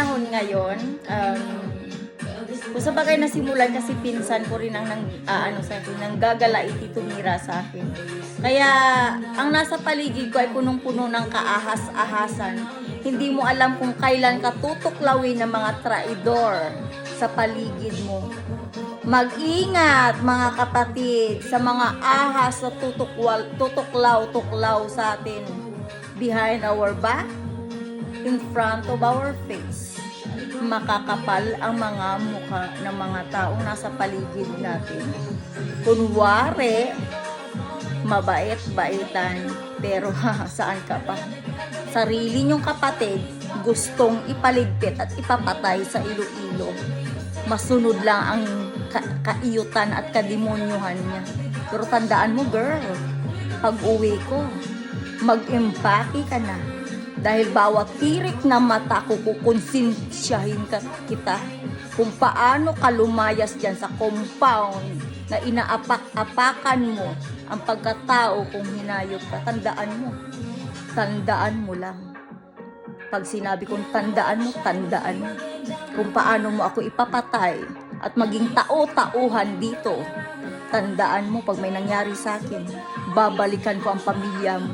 panahon ngayon, kung sa bagay nasimulan kasi pinsan ko rin ang sa akin, nang gagalaiti tumira sa akin. Kaya ang nasa paligid ko ay punong-puno ng kaahas-ahasan. Hindi mo alam kung kailan ka tutuklawin ng mga traidor sa paligid mo. Mag-ingat mga kapatid sa mga ahas na tutuklaw sa atin behind our back, in front of our face. Makakapal ang mga mukha ng mga taong nasa paligid natin. Kunwari, mabait-baitan, pero saan ka pa? Sarili niyong kapatid, gustong ipaligpit at ipapatay sa Iloilo. Masunod lang ang kaiyutan at kademonyuhan niya. Pero tandaan mo, girl, pag uwi ko, mag-empake ka na. Dahil bawat tirik na mata ko, kukonsensyahin kita kung paano ka lumayas dyan sa compound na inaapak-apakan mo ang pagkatao kung hinayop ka. Tandaan mo lang. Pag sinabi kong tandaan mo kung paano mo ako ipapatay at maging tao-tauhan dito. Tandaan mo, pag may nangyari sa akin, babalikan ko ang pamilya mo.